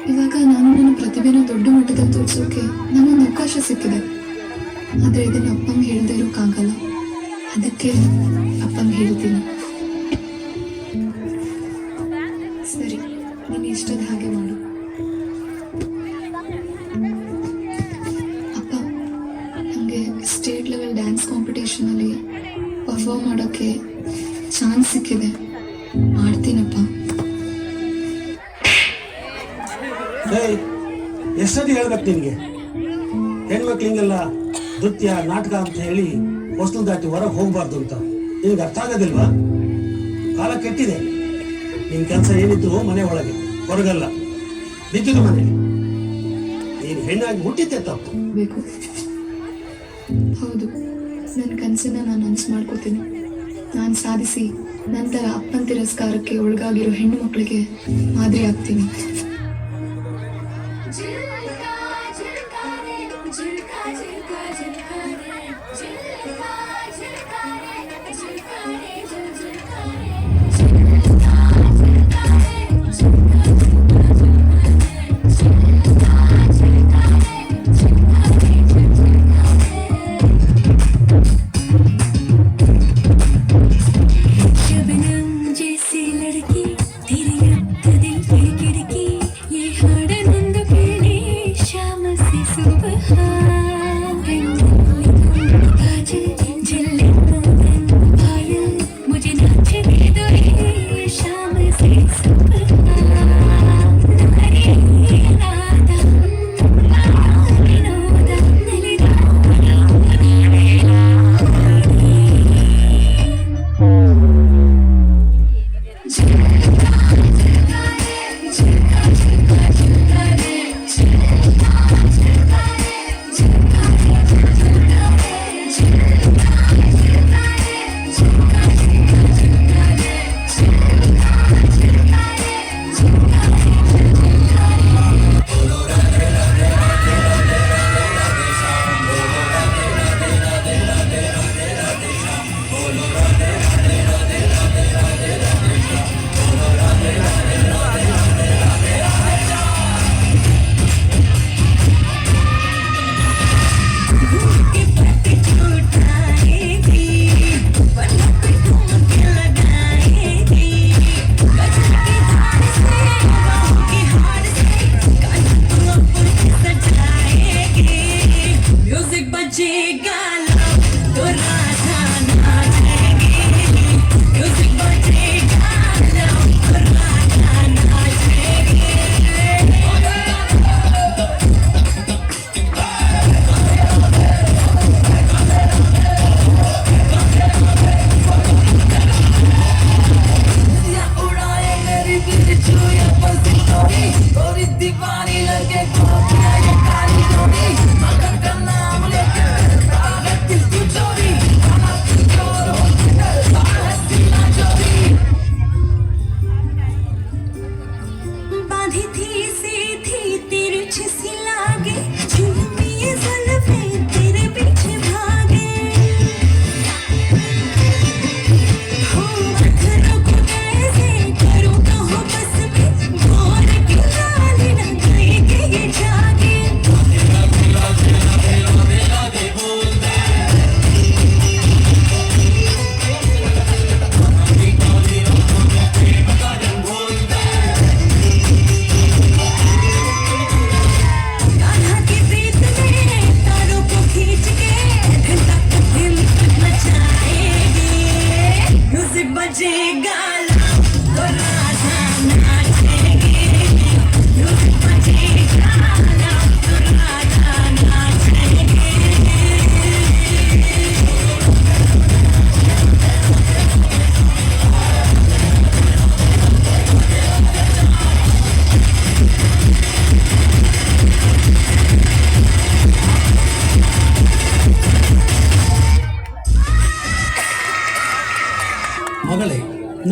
ಇವಾಗ ನಾನು ನನ್ನ ಪ್ರತಿಭೆನ ದೊಡ್ಡ ಮಟ್ಟದಲ್ಲಿ ತೋರಿಸೋಕೆ ನನಗೊಂದು ಅವಕಾಶ ಸಿಕ್ಕಿದೆ. ಆದರೆ ಇದನ್ನು ಅಪ್ಪಂಗೆ ಹೇಳದೇ ಇರೋಕ್ಕಾಗಲ್ಲ. ಅದಕ್ಕೆ ಅಪ್ಪಂಗೆ ಹೇಳ್ತೀನಿ. ಸರಿ, ನೀನು ಇಷ್ಟದ ಹಾಗೆ ಮಾಡು. ಅಪ್ಪ, ನನಗೆ ಸ್ಟೇಟ್ ಲೆವೆಲ್ ಡ್ಯಾನ್ಸ್ ಕಾಂಪಿಟೇಷನಲ್ಲಿ ಪರ್ಫಾರ್ಮ್ ಮಾಡೋಕ್ಕೆ ಚಾನ್ಸ್ ಸಿಕ್ಕಿದೆ. ಮಾಡ್ತೀನಪ್ಪ. ಎಷ್ಟೊತ್ತಿ ಹೇಳ್ಬೇಕು ನಿನ್ಗೆ? ಹೆಣ್ಮಕ್ಳಿಗೆಲ್ಲ ನೃತ್ಯ ನಾಟಕ ಅಂತ ಹೇಳಿ ಹೊಸ್ತು ದಾಟಿ ಹೊರಗೆ ಹೋಗ್ಬಾರ್ದು ಅಂತ ನಿನ್ಗೆ ಅರ್ಥ ಆಗೋದಿಲ್ವಾ? ಕಾಲ ಕೆಟ್ಟಿದೆ. ನಿನ್ ಕೆಲಸ ಏನಿದ್ರು ಮನೆ ಒಳಗೆ, ಹೊರಗಲ್ಲ. ಬಿದ್ದುದು ಮನೆಯಲ್ಲಿ. ನೀನು ಹೆಣ್ಣಾಗಿ ಹುಟ್ಟಿದ್ದೆ ತಪ್ಪು. ಬೇಕು. ಹೌದು, ನನ್ನ ಕನಸನ್ನ ನಾನು ಅನ್ಸು ಮಾಡ್ಕೋತೀನಿ. ನಾನು ಸಾಧಿಸಿ ನಂತರ ಅಪ್ಪನ ತಿರಸ್ಕಾರಕ್ಕೆ ಒಳಗಾಗಿರೋ ಹೆಣ್ಣು ಮಕ್ಕಳಿಗೆ ಮಾದರಿ ಆಗ್ತೀನಿ. तेरे दिल की खिड़की ये हाड़ नंद के निशा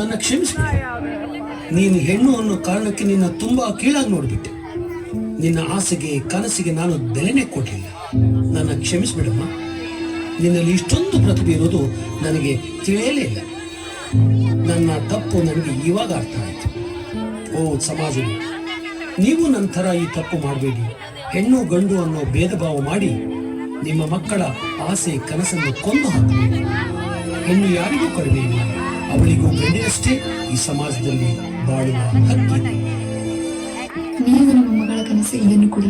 ನನ್ನ ಕ್ಷಮಿಸ್ಬಿಡು. ನೀನು ಹೆಣ್ಣು ಅನ್ನೋ ಕಾರಣಕ್ಕೆ ನಿನ್ನ ತುಂಬಾ ಕೀಳಾಗಿ ನೋಡ್ಬಿಟ್ಟೆ. ನಿನ್ನ ಆಸೆಗೆ ಕನಸಿಗೆ ನಾನು ಬೆಲೆನೇ ಕೊಡಲಿಲ್ಲ. ನನ್ನ ಕ್ಷಮಿಸ್ಬಿಡಮ್ಮ. ನಿನ್ನಲ್ಲಿ ಇಷ್ಟೊಂದು ಪ್ರತಿಭೆ ಇರೋದು ನನಗೆ ತಿಳಿಯಲೇ ಇಲ್ಲ. ನನ್ನ ತಪ್ಪು ನನಗೆ ಇವಾಗ ಅರ್ಥ ಆಯ್ತು. ಓ ಸಮಾಜವೇ, ನೀವು ನನ್ನ ಥರ ಈ ತಪ್ಪು ಮಾಡಬೇಡಿ. ಹೆಣ್ಣು ಗಂಡು ಅನ್ನೋ ಭೇದ ಭಾವ ಮಾಡಿ ನಿಮ್ಮ ಮಕ್ಕಳ ಆಸೆ ಕನಸನ್ನು ಕೊಂದು ಹಾಕಬೇಡಿ. ಹೆಣ್ಣು ಯಾರಿಗೂ ಕಡಿಮೆ ಇಲ್ಲ. ಅವಳಿಗೂ ಗಂಡಿನಷ್ಟೇ ಈ ಸಮಾಜದಲ್ಲಿ ಬಾಳುವ ಹಕ್ಕಿದೆ. ನೀವು ನಿಮ್ಮ ಮಗಳ ಕನಸಿಗೆ ಬೆನ್ನು ಕೊಡಿ.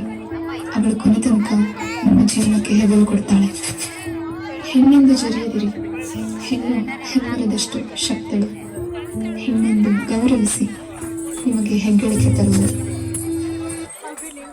ಅವಳು ಕೊನೆ ತನಕ ನಿಮ್ಮ ಜೀವನಕ್ಕೆ ಹೆಗಲು ಕೊಡ್ತಾಳೆ. ಹೆಣ್ಣೆಂದು ಜರಿಯದಿರಿ. ಹೆಣ್ಣು ಹೆಮ್ಮರದಷ್ಟು ಶಕ್ತಳು. ಹೆಣ್ಣೆಂದು ಗೌರವಿಸಿ. ನಿಮಗೆ ಹೆಗ್ಗಳಿಕೆ ತರುವುದು